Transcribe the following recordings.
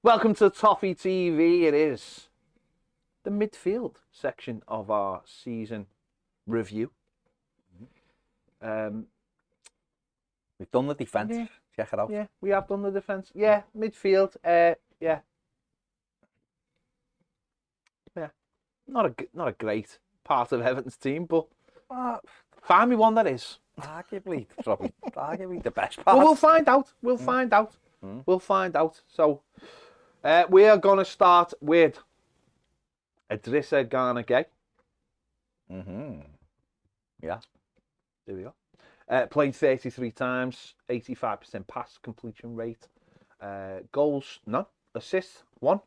Welcome to Toffee TV. It is the midfield section of our season review. We've done the defence. Yeah. Check it out. Yeah, we have done the defence. Yeah, midfield. Yeah. Not a great part of Everton's team, but find me one that is. Arguably the best part. Well, we'll find out. We'll find out. We'll find out. So, we are going to start with Idrissa Gueye. Yeah. There we go. Played 33 times, 85% pass completion rate. Goals, none. Assists, 1.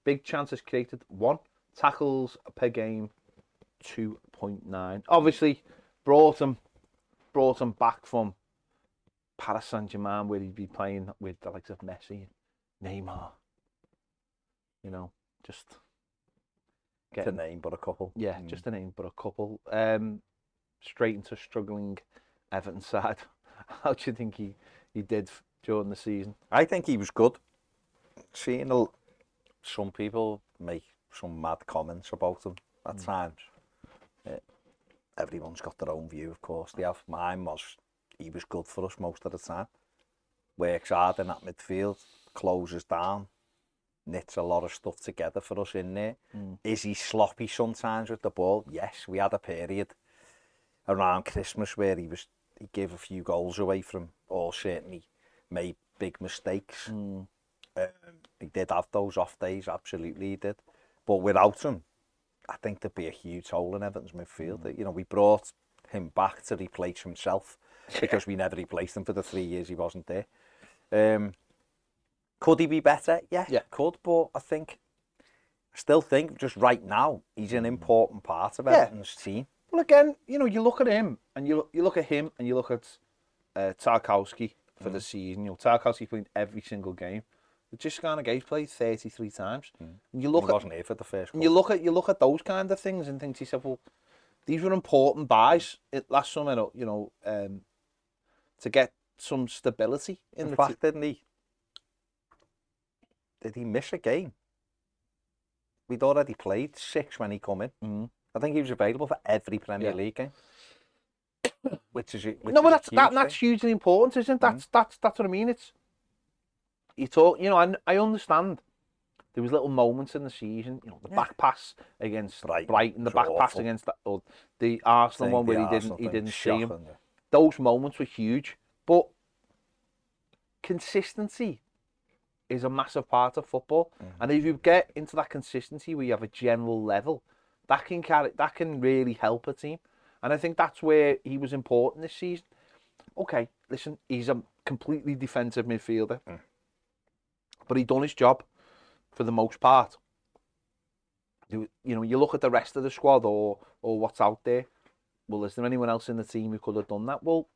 Big chances created, 1. Tackles per game, 2.9. Obviously, brought him back from Paris Saint-Germain, where he'd be playing with the likes of Messi and Neymar. You know, just To name but a couple. Yeah, just a name but a couple. Straight into struggling Everton side. How do you think he did during the season? I think he was good. Seeing some people make some mad comments about him at times. Everyone's got their own view, of course. They have. Mine was he was good for us most of the time. Works hard in that midfield, closes down, knits a lot of stuff together for us in there. Is he sloppy sometimes with the ball? Yes, we had a period around Christmas where he gave a few goals away from, or certainly made big mistakes. He did have those off days, absolutely he did. But without him, I think there'd be a huge hole in Everton's midfield. You know, we brought him back to replace himself because we never replaced him for the 3 years he wasn't there. Could he be better? Yeah, could. But I still think just right now he's an important part of Everton's team. Well, again, you know, you look at him and you look at Tarkowski for the season. You know, Tarkowski played every single game. Just Garner Gueye played 33 times. And you look he wasn't here for the first. And you look at those kind of things and think to yourself, well, these were important buys last summer. You know, to get some stability in the fact, didn't he? Did he miss a game? We'd already played 6 when he come in. I think he was available for every Premier League game. Which is that's hugely important, isn't it? That's what I mean. It's you talk. You know, I understand. There was little moments in the season. You know, the back pass against Brighton, the back pass against the Arsenal one where he didn't see him. Those moments were huge, but consistency is a massive part of football. And if you get into that consistency where you have a general level, that can really help a team. And I think that's where he was important this season. Okay, listen, he's a completely defensive midfielder, but he done his job for the most part. You know, you look at the rest of the squad or what's out there. Well, is there anyone else in the team who could have done that? Well,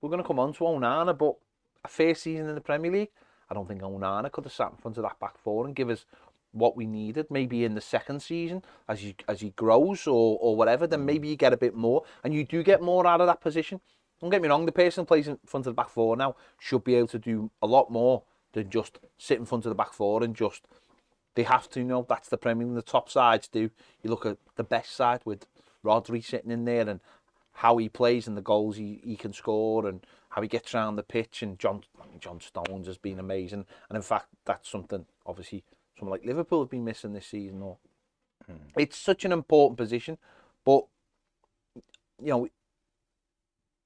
we're going to come on to Onana, but a first season in the Premier League, I don't think Onana could have sat in front of that back four and give us what we needed. Maybe in the second season, as he grows or whatever, then maybe you get a bit more, and you do get more out of that position. Don't get me wrong, the person who plays in front of the back four now should be able to do a lot more than just sit in front of the back four and just, they have to, you know, that's the Premier League. The top sides do. You look at the best side with Rodri sitting in there and how he plays and the goals he can score and how he gets around the pitch, and John Stones has been amazing. And in fact, that's something, obviously, someone like Liverpool have been missing this season. It's such an important position, but, you know,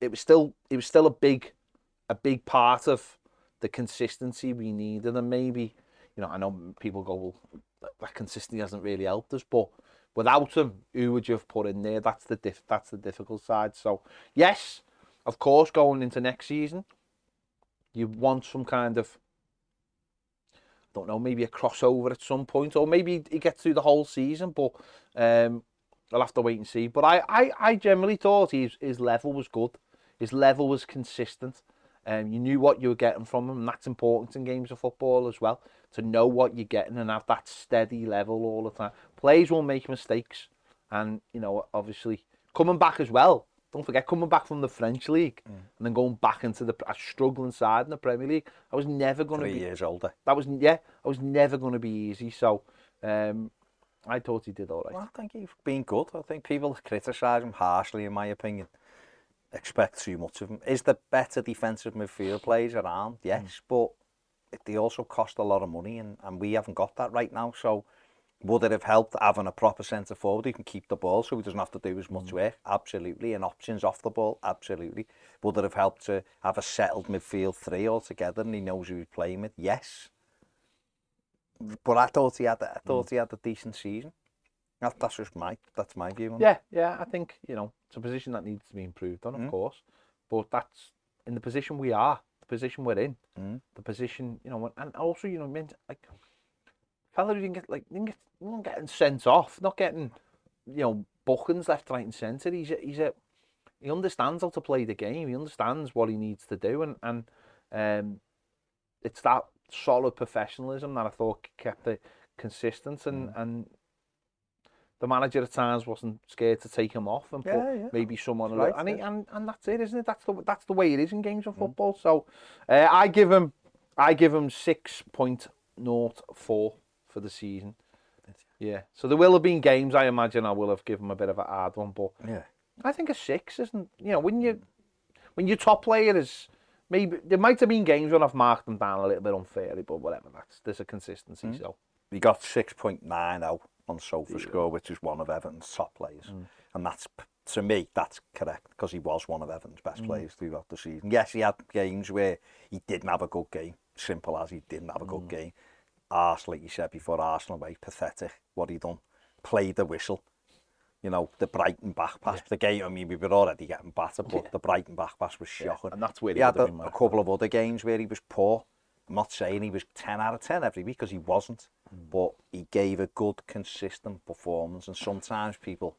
it was still a big part of the consistency we needed. And maybe, you know, I know people go, well, that consistency hasn't really helped us, but without him, who would you have put in there? That's the difficult side. So yes, of course, going into next season, you want some kind of, I don't know, maybe a crossover at some point, or maybe he gets through the whole season, but I'll have to wait and see. But I generally thought his level was good. His level was consistent. You knew what you were getting from him, and that's important in games of football as well, to know what you're getting and have that steady level all the time. Players will make mistakes, and, you know, obviously, coming back as well, don't forget, coming back from the French league, and then going back into a struggling side in the Premier League. I was never going to be 3 years older. I was never going to be easy. So I thought he did all right. Well, I think he's been good. I think people criticise him harshly, in my opinion. Expect too much of him. Is there better defensive midfield players around? Yes, but they also cost a lot of money, and we haven't got that right now. So would it have helped having a proper centre forward who can keep the ball so he doesn't have to do as much work? Absolutely. And options off the ball? Absolutely. Would it have helped to have a settled midfield three altogether and he knows who he's playing with? Yes. But I thought he had a decent season. That's my view on it. Yeah. I think it's a position that needs to be improved on, of course. But that's in the position we are, the position we're in, the position and also like fella who didn't getting sent off, not getting bookings left, right, and centre. He understands how to play the game. He understands what he needs to do, and it's that solid professionalism that I thought kept it consistent, and the manager at times wasn't scared to take him off and put maybe someone right, and that's it, isn't it? That's the way it is in games of football. So I give him 6.04 for the season. Yeah. So there will have been games I imagine I will have given him a bit of a hard one, but I think a 6 isn't. When your top player is. Maybe there might have been games when I've marked them down a little bit unfairly, but whatever. There's a consistency. So he got 6.9 out on SofaScore, which is one of Everton's top players, and that's, to me, that's correct because he was one of Everton's best players throughout the season. Yes, he had games where he didn't have a good game. Simple as he didn't have a good game. Arsenal, like you said before, Arsenal way pathetic. What he done, played the whistle. The Brighton back pass. The game, I mean, we were already getting battered, but the Brighton back pass was shocking. And that's where he had a couple of other games where he was poor. I'm not saying he was 10 out of 10 every week, because he wasn't. But he gave a good, consistent performance. And sometimes people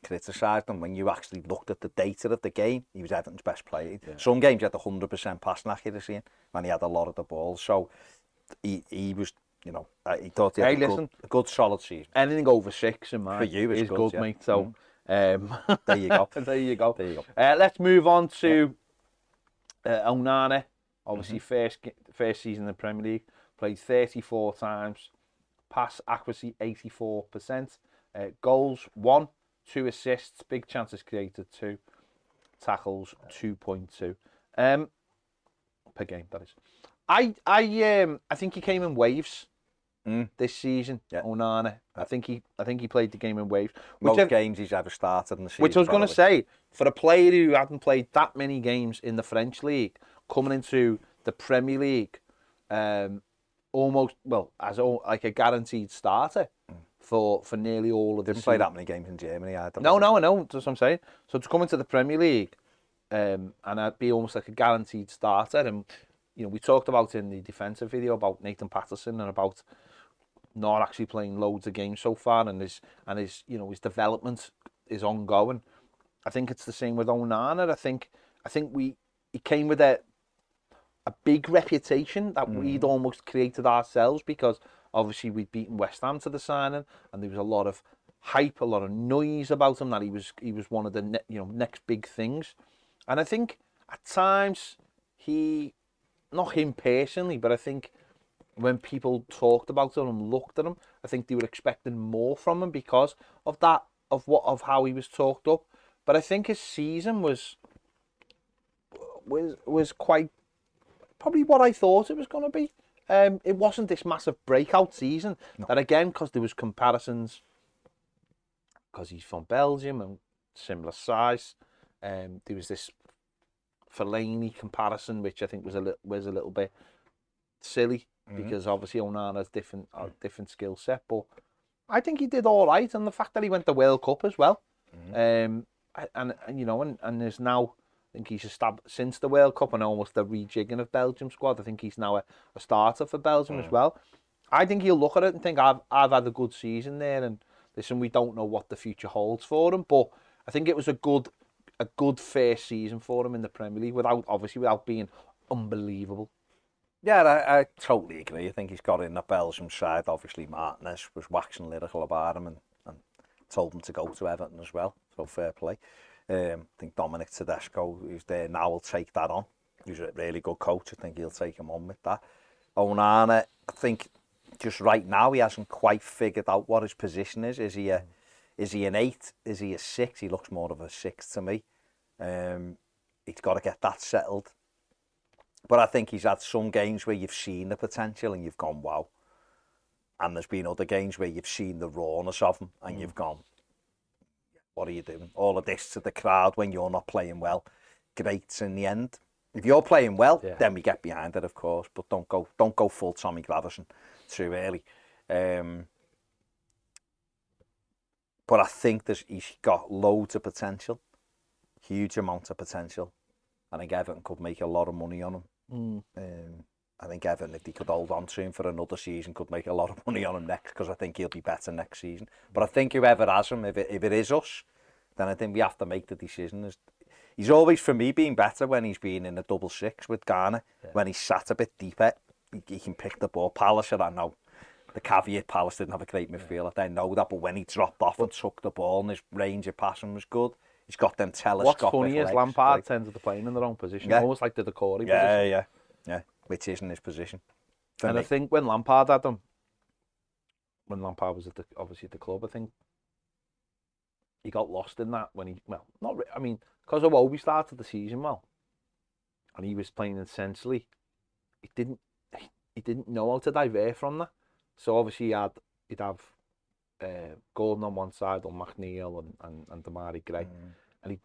criticised him when you actually looked at the data of the game. He was Everton's best player. Yeah. Some games he had 100% passing accuracy in, and he had a lot of the balls. So he was... he thought he had a good solid season. Anything over 6 in mine for you is good, yeah. mate. So there you go. There you go. Let's move on to Onana. Obviously, first season in the Premier League, played 34 times, pass accuracy 84%, goals 1, 2 assists, big chances created 2, tackles 2.2 per game. That is. I think he came in waves this season. Yeah. Onana. I think he played the game in waves. Most games he's ever started in the season. Which I was going to say, for a player who hadn't played that many games in the French league, coming into the Premier League, almost as like a guaranteed starter for nearly all of the. Didn't play that many games in Germany either. No, I know. That's what I'm saying. So to come into the Premier League, and I'd be almost like a guaranteed starter, and we talked about in the defensive video about Nathan Patterson and about not actually playing loads of games so far, and his his development is ongoing. I think it's the same with Onana. I think he came with a big reputation that we'd almost created ourselves, because obviously we'd beaten West Ham to the signing, and there was a lot of hype, a lot of noise about him that he was one of the next big things. And I think at times not him personally, but I think when people talked about him and looked at him, I think they were expecting more from him because of that, of how he was talked up. But I think his season was quite probably what I thought it was going to be. It wasn't this massive breakout season. No. That again, because there was comparisons, because he's from Belgium and similar size. There was this Fellaini comparison, which I think was a little bit silly, because obviously Onana's different skill set. But I think he did all right, and the fact that he went to the World Cup as well, and there's now, I think he's established since the World Cup and almost the rejigging of Belgium squad. I think he's now a starter for Belgium as well. I think he'll look at it and think I've had a good season there, and listen, we don't know what the future holds for him, but I think it was a good first season for him in the Premier League, without being unbelievable. Yeah, I totally agree. I think he's got in the Belgium side. Obviously, Martinez was waxing lyrical about him and told him to go to Everton as well. So fair play. I think Dominic Tedesco, who's there now, will take that on. He's a really good coach. I think he'll take him on with that. Onana, I think just right now he hasn't quite figured out what his position is. Is he an 8? Is he a 6? He looks more of a 6 to me. He's got to get that settled. But I think he's had some games where you've seen the potential and you've gone, wow. And there's been other games where you've seen the rawness of him and you've gone, what are you doing? All of this to the crowd when you're not playing well. Great in the end. If you're playing well, then we get behind it, of course. But don't go full Tommy Gravison too early. But I think he's got loads of potential. Huge amount of potential. I think Everton could make a lot of money on him. I think Everton, if they could hold on to him for another season, could make a lot of money on him next, because I think he'll be better next season. But I think whoever has him, if it is us, then I think we have to make the decision. He's always, for me, been better when he's been in a double six with Garner. When he's sat a bit deeper, he can pick the ball. Palace, I know. The caveat, Palace didn't have a great midfielder. I know that, but when he dropped off and took the ball and his range of passing was good, he's got them telescopic What's funny legs, is Lampard tended to play in the wrong position, almost like the Doucoure position. Yeah, which isn't his position. And I think when Lampard had him, when Lampard was obviously at the club, I think he got lost in that when because Iwobi started the season well, and he was playing essentially, he didn't know how to divert from that. So obviously he'd have Gordon on one side, on McNeil and Damari Gray, and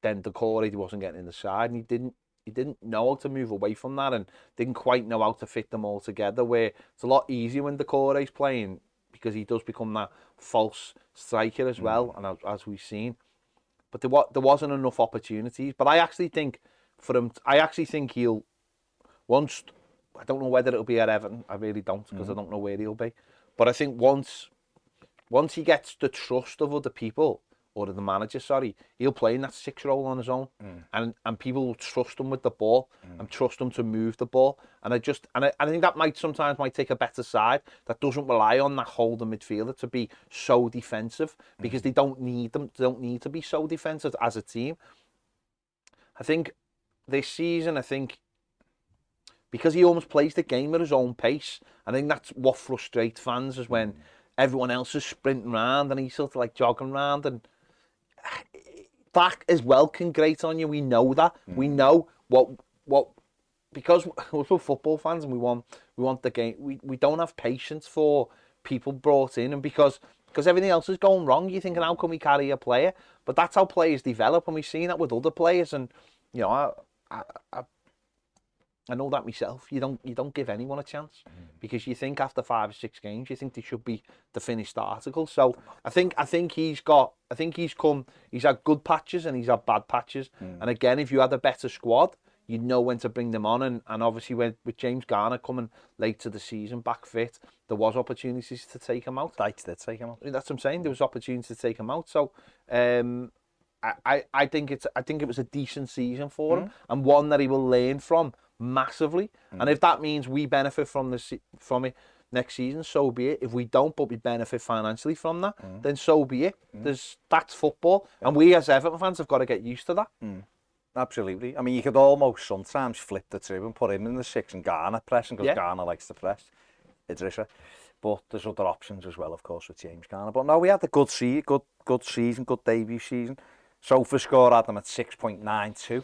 then Doucoure, he wasn't getting in the side, and he didn't know how to move away from that, and didn't quite know how to fit them all together. Where it's a lot easier when Doucoure's playing, because he does become that false striker as well, and as we've seen. But there wasn't enough opportunities. But I actually think for him, he'll once. I don't know whether it'll be at Everton. I really don't, because I don't know where he'll be. But I think once he gets the trust of other people, or the manager, he'll play in that 6 role on his own, and people will trust him with the ball and trust him to move the ball. And I think that sometimes might take a better side that doesn't rely on that holding midfielder to be so defensive, because they don't need them. They don't need to be so defensive as a team. I think this season, because he almost plays the game at his own pace, I think that's what frustrates fans, is when everyone else is sprinting around and he's sort of like jogging around, and that as well can grate on you. We know that. We know what because we're football fans and we want the game. We don't have patience for people brought in, and because everything else is going wrong, you're thinking, how can we carry a player? But that's how players develop, and we've seen that with other players. And I know that myself. You don't give anyone a chance, because you think after 5 or 6 games, you think they should be the finished article. So I think he's had good patches and he's had bad patches. And again, if you had a better squad, you'd know when to bring them on. And obviously with James Garner coming late to the season, back fit, there was opportunities to take him out. That's what I'm saying. There was opportunities to take him out. So I think it was a decent season for him, and one that he will learn from massively. And if that means we benefit from it next season, so be it. If we don't, but we benefit financially from that, then so be it. That's football, and we as Everton fans have got to get used to that. Absolutely. I mean, you could almost sometimes flip the two and put him in the 6 and Garner pressing, because Garner likes to press. Idrissa. But there's other options as well, of course, with James Garner. But no, we had a good season, good debut season. Sofa score had them at 6.92.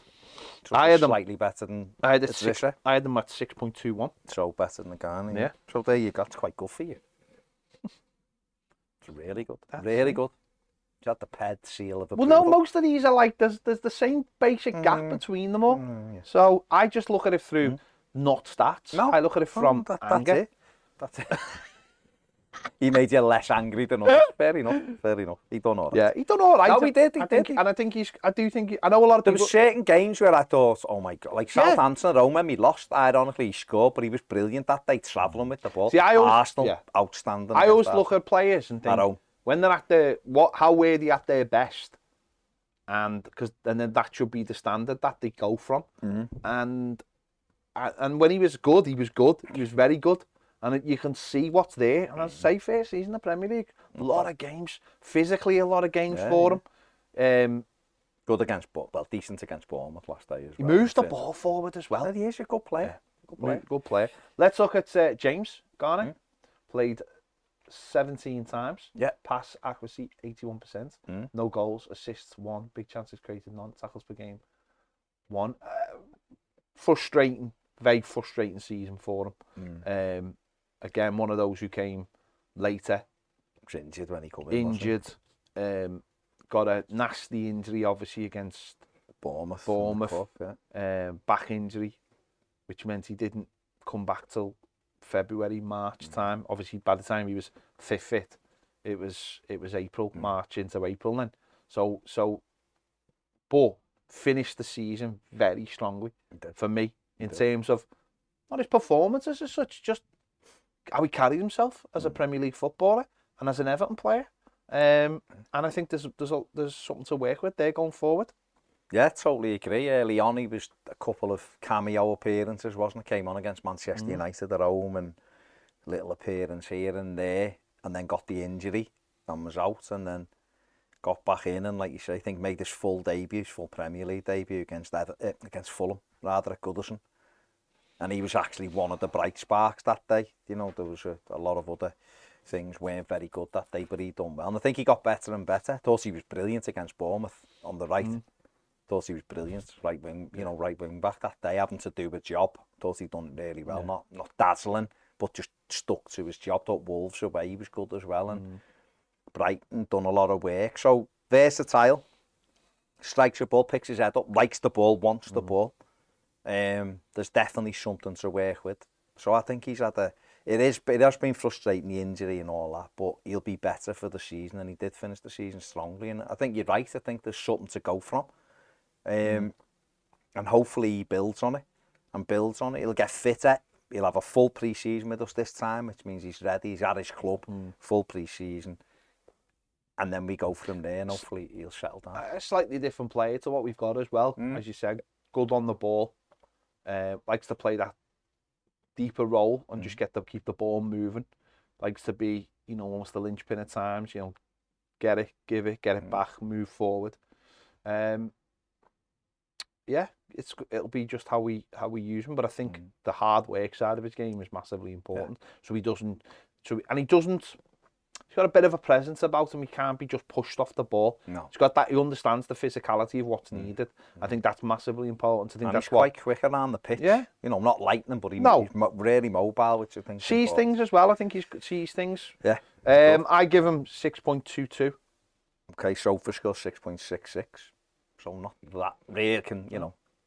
So I had them slightly better than Idrissa. I had them at 6.21. So better than Garner. Yeah. So there you go. That's quite good for you. It's really good. Really good. You had the Ped seal of approval. Well, no, most of these are like, there's the same basic gap between them all. So I just look at it through not stats. No, I look at it from anger. That's it. He made you less angry than us. Fair enough. He done all right. Yeah, he done all right. No, he did. And I know a lot of people. There were certain games where I thought, oh my God, like Southampton at home when we lost, ironically he scored, but he was brilliant that day travelling with the ball. See, Arsenal, outstanding. I always look at players and think, when they're at how were they at their best? And then that should be the standard that they go from. And when he was good, he was very good. And you can see what's there. And as I say, first season in the Premier League, a lot of games, physically a lot of games for him. Good against, well, decent against Bournemouth last day as He well. moves the ball forward as well. He is a good player. Good player. Let's look at James Garner. Played 17 times. Yeah. Pass accuracy 81%. No goals, assists 1, big chances created none, tackles per game 1. Frustrating, very frustrating season for him. Again, one of those who came later. Was injured when he came in. Injured. Got a nasty injury, obviously, against Bournemouth. Cup, yeah. Back injury, which meant he didn't come back till February, March time. Obviously, by the time he was fit, it was April, March into April then. But finished the season very strongly for me in terms of not his performances as such, just how he carried himself as a Premier League footballer and as an Everton player. And I think there's something to work with there going forward. Yeah, totally agree. Early on, he was a couple of cameo appearances, wasn't it? Came on against Manchester United at home and little appearance here and there, and then got the injury and was out, and then got back in and, like you say, I think made his full Premier League debut against Fulham, rather at Goodison. And he was actually one of the bright sparks that day. You know, there was a lot of other things weren't very good that day, but he done well. And I think he got better and better. Thought he was brilliant against Bournemouth on the right. Thought he was brilliant, right wing back that day, having to do a job. Thought he'd done really well, not dazzling, but just stuck to his job. Thought Wolves away, he was good as well, and Brighton done a lot of work. So versatile, strikes the ball, picks his head up, likes the ball, wants the ball. There's definitely something to work with. So I think he's had it has been frustrating, the injury and all that, but he'll be better for the season, and he did finish the season strongly. And I think you're right. I think there's something to go from. And hopefully he builds on it. He'll get fitter. He'll have a full pre-season with us this time, which means he's ready. He's at his club, full pre-season. And then we go from there, and hopefully he'll settle down. A slightly different player to what we've got as well, as you said. Good on the ball. Likes to play that deeper role and just keep the ball moving. Likes to be, almost the linchpin at times. Get it, give it, get it back, move forward. Yeah, it'll be just how we use him. But I think the hard work side of his game is massively important. So he doesn't. He's got a bit of a presence about him. He can't be just pushed off the ball. No. He's got that. He understands the physicality of what's needed. I think that's massively important. I think that's he's quite quick around the pitch. Yeah. Not lightning, but he's really mobile, which I think sees things as well. I think he sees things. Yeah. I give him 6.22. Okay, Sofa scores 6.66. So not that rare.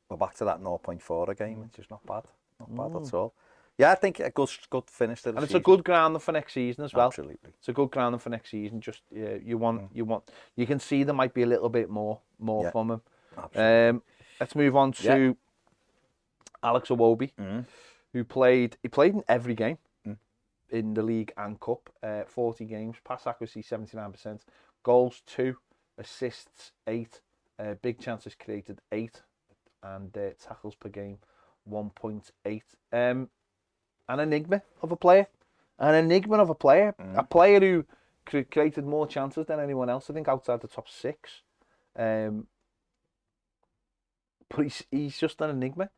We're back to that 0.4 a game, which is not bad. Not bad at all. Yeah, I think a good finish to the season. It's a good grounding for next season as well. Absolutely. It's a good grounding for next season. Just you can see there might be a little bit more from him. Absolutely. Let's move on to Alex Iwobi, who played in every game in the league and cup. 40 games, pass accuracy 79%, goals 2, assists 8, big chances created 8, and tackles per game 1.8. An enigma of a player. A player who created more chances than anyone else, I think, outside the top 6. But he's just an enigma.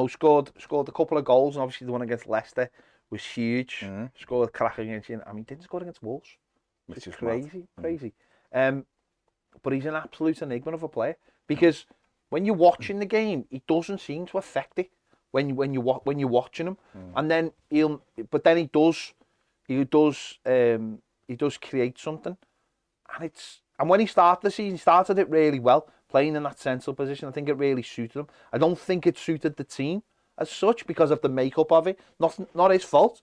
Scored a couple of goals, and obviously the one against Leicester was huge. Scored a cracker against you. He didn't score against Wolves, which is crazy. But he's an absolute enigma of a player, because when you're watching the game, he doesn't seem to affect it. When you're watching him, and then he does create something, and when he started the season, he started it really well, playing in that central position. I think it really suited him. I don't think it suited the team as such because of the makeup of it. Not his fault.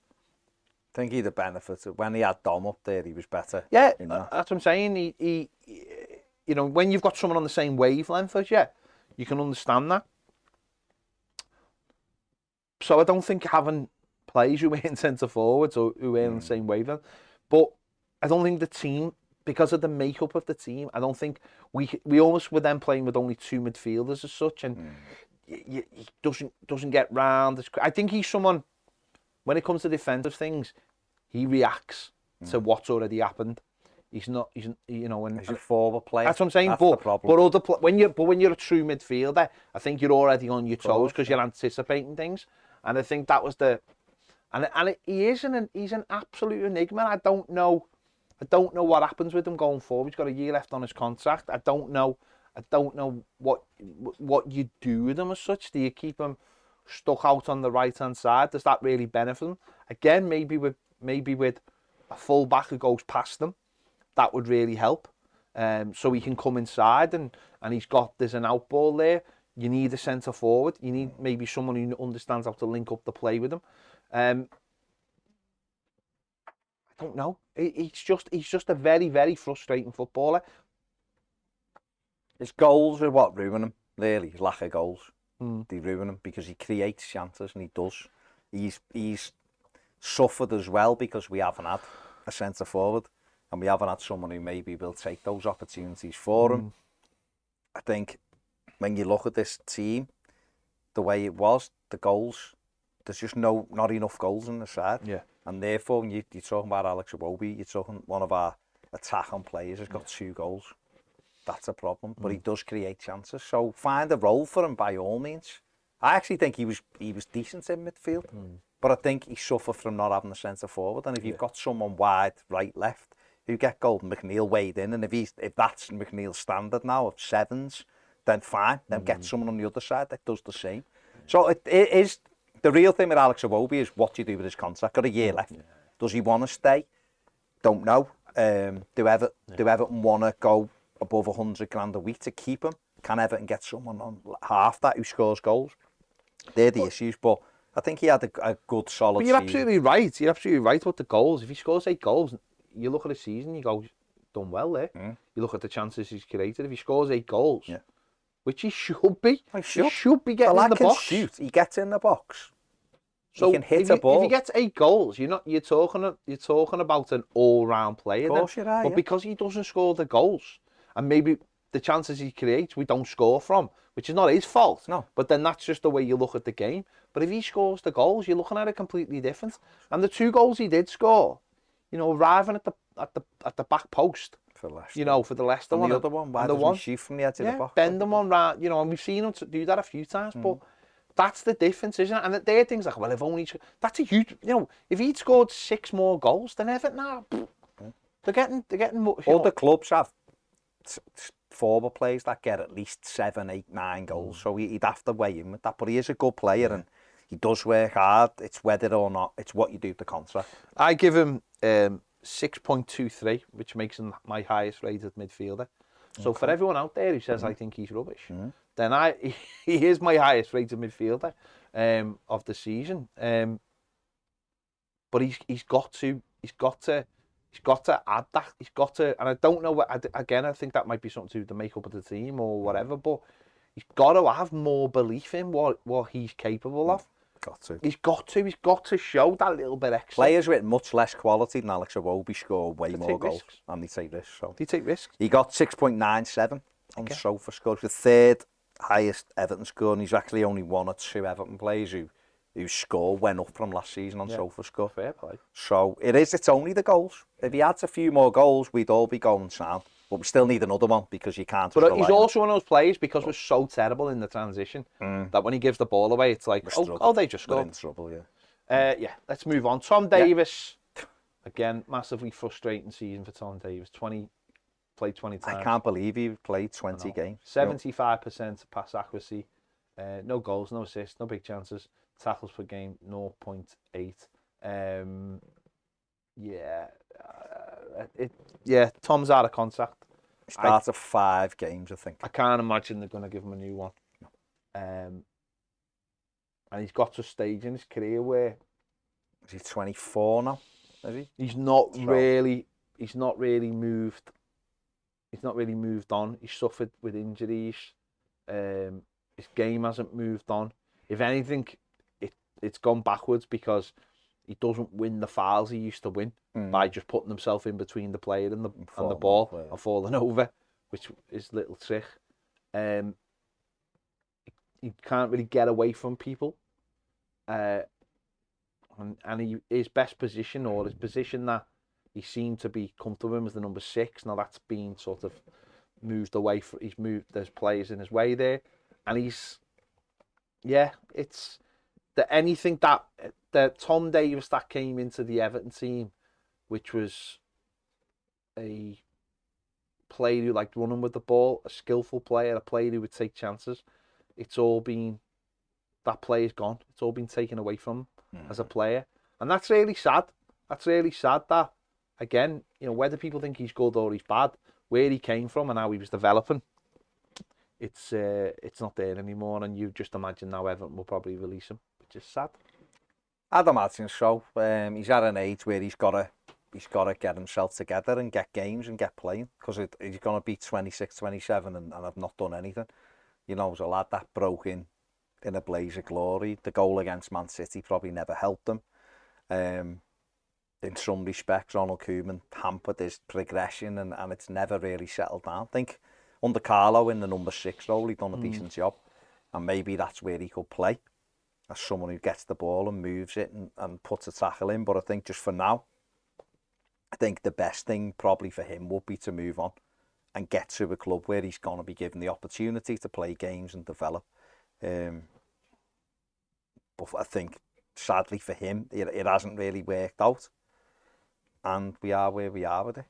I think he the benefit of when he had Dom up there, he was better. Yeah, that's what I'm saying. He when you've got someone on the same wavelength as you, you can understand that. So I don't think having players who in centre forwards or who are on the same wavelength, but I don't think the team, because of the makeup of the team, I don't think we almost were then playing with only 2 midfielders as such, and he doesn't get round. I think he's someone, when it comes to defensive things, he reacts to what's already happened. He's not. He's you know. And He's a forward player. that's what I'm saying. That's the problem. But when you're a true midfielder, I think you're already on your toes because you're anticipating things. And I think that was he's an absolute enigma. I don't know what happens with him going forward. He's got a year left on his contract. I don't know what you do with him as such. Do you keep him stuck out on the right hand side? Does that really benefit him? Again, maybe with a full back who goes past them, that would really help. So he can come inside and there's an out ball there. You need a centre forward. You need maybe someone who understands how to link up the play with him. I don't know. He's just a very, very frustrating footballer. His goals are what ruin him, really. His lack of goals. They ruin him because he creates chances, and he does. He's suffered as well because we haven't had a centre forward, and we haven't had someone who maybe will take those opportunities for him. I think when you look at this team, the way it was, the goals, there's just not enough goals in the side. Yeah. And therefore, when you're talking about Alex Iwobi, you're talking one of our attacking players has got 2 goals. That's a problem, but he does create chances. So find a role for him by all means. I actually think he was decent in midfield, but I think he suffered from not having the centre forward. And if you've got someone wide, right, left, who get Golden McNeil weighed in, and if that's McNeil's standard now of 7s, then fine. Then get someone on the other side that does the same. So it is the real thing with Alex Iwobi is what do you do with his contract? Got a year left. Does he want to stay? Don't know. Do Everton want to go above 100 grand a week to keep him? Can Everton get someone on half that who scores goals? They're the issues, but I think he had a good, solid season. But absolutely right. You're absolutely right with the goals. If he scores 8 goals, you look at the season, you go, done well there. You look at the chances he's created. If he scores 8 goals, which he should be, he should be getting in the box. Shoot. He gets in the box. So he can hit a ball. If he gets 8 goals, you're talking about an all-round player. Of course you are, but because he doesn't score the goals, and maybe the chances he creates we don't score from, which is not his fault. No. But then that's just the way you look at the game. But if he scores the goals, you're looking at it completely different. And the 2 goals he did score, arriving at the back post. For Leicester. For the Leicester one. The other one, why doesn't he shoot from the edge of the box? Bend them on round, and we've seen him do that a few times, but that's the difference, isn't it? And there are things like, well, if only that's a huge, if he'd scored 6 more goals, then Everton now, they're getting much. All the clubs have forward players that get at least 7, 8, 9 goals, so he'd have to weigh in with that. But he is a good player and he does work hard. It's whether or not it's what you do with the contract. I give him 6.23, which makes him my highest rated midfielder. So for everyone out there who says I think he's rubbish, then he is my highest rated midfielder of the season. But he's got to add that. He's got to, and I don't know what. Again, I think that might be something to do with the makeup of the team or whatever. But he's got to have more belief in what he's capable of. He's got to show that little bit extra. Players with much less quality than Alex Iwobi score way more goals, and they take risks. So they take risks. He got 6.97 on Sofa scores, the 3rd highest Everton score, and he's actually only 1 or 2 Everton players whose score went up from last season on Sofa score. Fair play. So it's only the goals. If he adds a few more goals, we'd all be going sound. But we still need another one because you can't. But he's also one of those players because we're so terrible in the transition that when he gives the ball away, it's like, they just scored. We're in trouble, yeah. Let's move on. Tom Davies, again, massively frustrating season for Tom Davies. Played 20 times. I can't believe he played 20 games. 75% pass accuracy, no goals, no assists, no big chances. Tackles per game 0.8. Tom's out of contract. Started 5 games, I think. I can't imagine they're going to give him a new one. No. And he's got to a stage in his career where is he 24 now? Is he? He's not really moved. He's not really moved on. He's suffered with injuries. His game hasn't moved on. If anything, it's gone backwards because he doesn't win the fouls he used to win by just putting himself in between the player and the ball and falling over, which is a little trick. He can't really get away from people. And his best position, or his position that he seemed to be comfortable with him as the number 6. Now that's been sort of moved away. He's moved. There's players in his way there, and it's anything that the Tom Davies that came into the Everton team, which was a player who liked running with the ball, a skillful player, a player who would take chances. It's all been, that player's gone. It's all been taken away from him as a player, and that's really sad. That's really sad that, again, whether people think he's good or he's bad, where he came from and how he was developing, it's not there anymore, and you just imagine now Everton will probably release him, which is sad. I'd imagine so. He's at an age where he's got to get himself together and get games and get playing, because he's going to be 26, 27 and have not done anything. As a lad that broke in a blaze of glory, the goal against Man City probably never helped him. In some respects, Ronald Koeman hampered his progression, and it's never really settled down. I think under Carlo in the number 6 role, he'd done a decent job, and maybe that's where he could play, as someone who gets the ball and moves it and puts a tackle in. But I think just for now, I think the best thing probably for him would be to move on and get to a club where he's going to be given the opportunity to play games and develop. But I think, sadly for him, it hasn't really worked out. And we are where we are with it.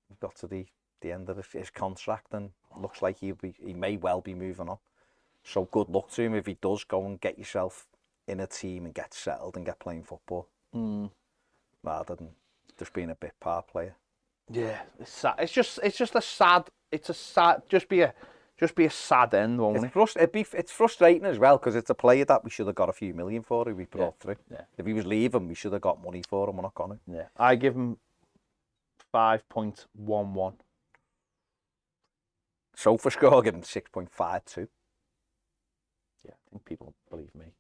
We've got to the end of his contract, and looks like he may well be moving on. So good luck to him if he does go and get yourself in a team and get settled and get playing football, rather than just being a bit part player. Yeah, it's sad. It's a sad. Just be a sad end, won't it? It's frustrating as well, because it's a player that we should have got a few million for, who we brought through. Yeah. If he was leaving, we should have got money for him. We're not going to. Yeah, I give him 5.11. Sofa score, give him 6.52. Yeah, I think people believe me.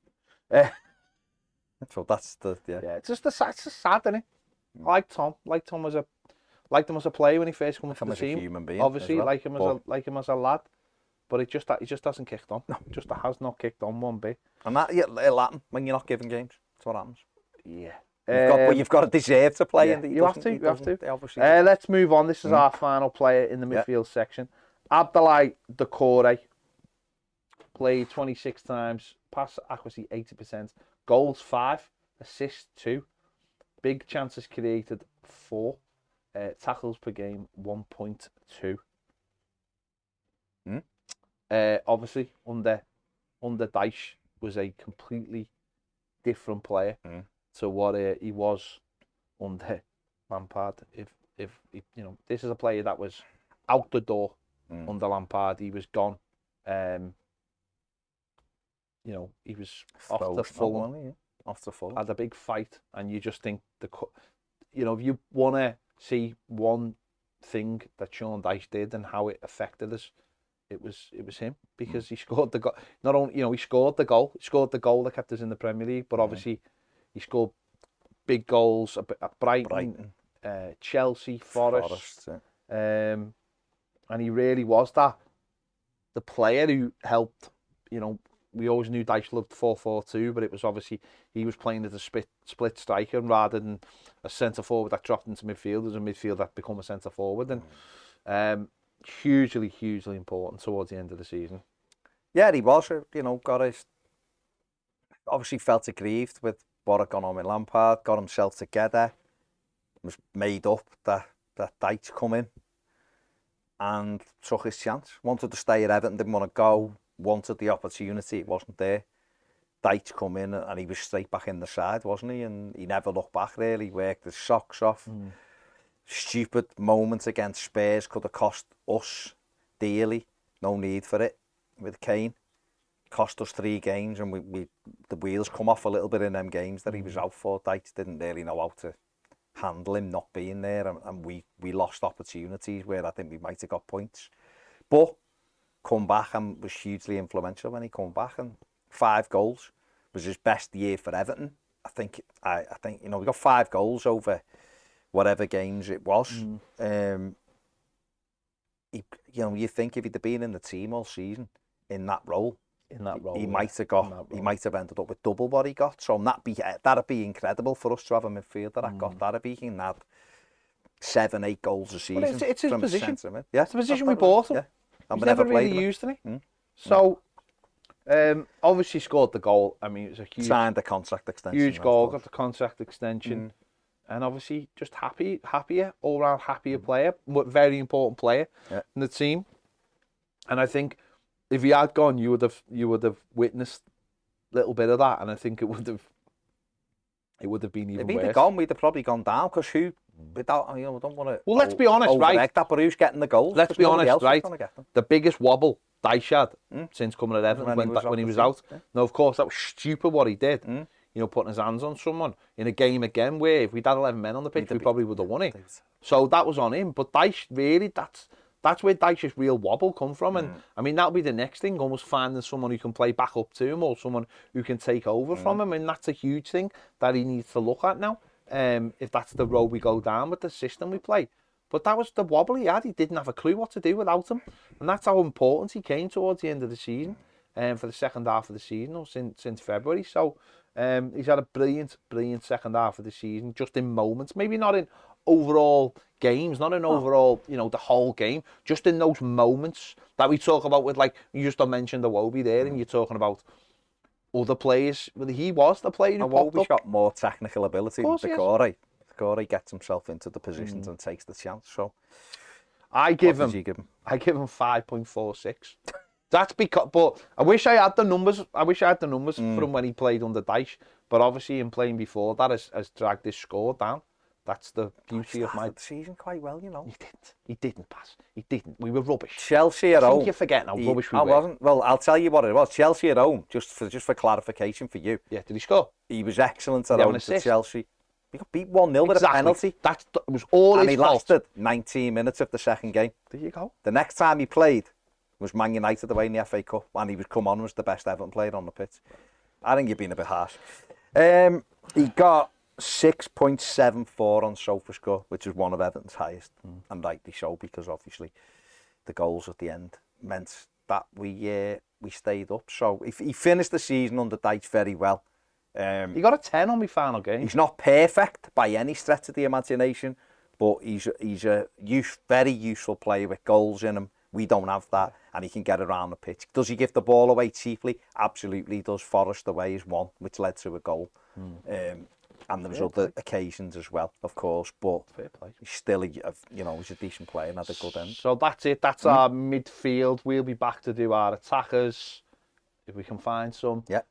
So that's the It's just sad, isn't it? I like Tom. Liked him as a player when he first came into the team. As a human being, obviously, well. like him as a lad. But it just hasn't kicked on. No. Just has not kicked on one bit. And that it'll happen when you're not given games. That's what happens. Yeah. You've got to deserve to play. Yeah, And you have to. They obviously let's move on. This is our final player in the midfield section. Abdoulaye Doucoure. Played 26 times. Pass accuracy 80%. Goals 5. Assists 2. Big chances created 4. Tackles per game 1.2. Obviously, under Dyche was a completely different player to what he was under Lampard. If this is a player that was out the door under Lampard, he was gone. He was off the Fulham. Off the Fulham. Had a big fight, and you just think if you want to see one thing that Sean Dyche did and how it affected us, it was him, because he scored the goal. Not only he scored the goal. He scored the goal that kept us in the Premier League, but obviously he scored big goals at Brighton. Chelsea, Forest. And he really was the player who helped. We always knew Dyche loved 4-4-2, but it was obviously he was playing as a split striker rather than a centre forward that dropped into midfield. As a midfield that become a centre forward, and hugely important towards the end of the season. Yeah, he was. Obviously felt aggrieved with what had gone on with Lampard. Got himself together. Was made up that Dyche come in and took his chance. Wanted to stay at Everton, didn't want to go. Wanted the opportunity, it wasn't there. Dyche come in and he was straight back in the side, wasn't he? And he never looked back really, worked his socks off. Stupid moments against Spurs could have cost us dearly. No need for it with Kane. Cost us 3 games, and we the wheels come off a little bit in them games that he was out for. Dyche didn't really know how to handle him not being there, and we lost opportunities where I think we might have got points. But come back and was hugely influential when he come back, and 5 goals was his best year for Everton. I think we got 5 goals over whatever games it was. You think if he'd been in the team all season in that role, he might have ended up with double what he got. So that'd be incredible for us to have a midfielder that got that. If he can add 7, 8 goals a season. But it's his from position. Yeah, It's the position we bought him. Yeah. And He's we never played really him. used it. So, obviously scored the goal. I mean, it was a huge, signed the contract extension. huge goal, got the contract extension. And obviously just happier, all-round happier player, very important player in the team. And I think if he had gone, you would have witnessed a little bit of that, and I think it would have been even worse. If he'd have gone, we'd have probably gone down, because who, without, I don't want to. Well, let's be honest, right? That, but who's getting the goals? Let's be honest, right? The biggest wobble Dyche had since coming at Everton when he was out. Yeah. Now, of course, that was stupid what he did. You know, putting his hands on someone in a game again where if we'd had 11 men on the pitch, we probably would have won it. So that was on him. But Dyche, really, that's where Dyche's real wobble come from. And I mean, that'll be the next thing, almost finding someone who can play back up to him or someone who can take over from him. And that's a huge thing that he needs to look at now, if that's the road we go down with the system we play. But that was the wobble he had. He didn't have a clue what to do without him. And that's how important he came towards the end of the season, for the second half of the season, or since February. So he's had a brilliant second half of the season, just in moments. Maybe not in overall games, not in overall, you know, the whole game, just in those moments that we talk about with, like, you just mentioned Iwobi there, and you're talking about other players. Well, he was the player who popped up. Iwobi's got more technical ability than Doucoure. Doucoure gets himself into the positions and takes the chance. So I give him 5.46. That's because, but I wish I had the numbers. From when he played under Dyche. But obviously, in playing before that, has dragged this score down. That's the beauty of my season quite well, you know. He didn't pass. He didn't. We were rubbish. Chelsea at home. I think you're forgetting how rubbish we were. I wasn't. Well, I'll tell you what it was. Chelsea at home. Just for clarification for you. Yeah. Did he score? He was excellent at home to Chelsea. We got beat 1-0 with a penalty. That was all his fault. And he lasted 19 minutes of the second game. There you go. The next time he played was Man United away in the FA Cup, and he would come on as the best Everton player on the pitch. I think you've been a bit harsh. He got 6.74 on SofaScore, which is one of Everton's highest, and rightly so, because obviously the goals at the end meant that we stayed up. So if he finished the season under Dyche very well. He got a 10 on my final game. He's not perfect by any stretch of the imagination, but he's a very useful player with goals in him. We don't have that, and he can get around the pitch. Does he give the ball away cheaply? Absolutely, he does. Forest away is one, which led to a goal. And there was other occasions as well, of course, but he's still, he's a decent player and had a good end. So that's it. That's our midfield. We'll be back to do our attackers, if we can find some. Yeah.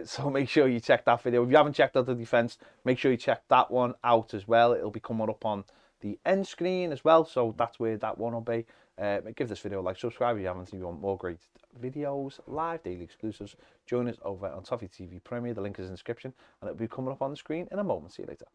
So make sure you check that video. If you haven't checked out the defence, make sure you check that one out as well. It'll be coming up on the end screen as well, so that's where that one will be. Give this video a like, subscribe if you haven't, if you want more great videos, live daily exclusives. Join us over on Toffee TV Premier. The link is in the description, and it'll be coming up on the screen in a moment. See you later.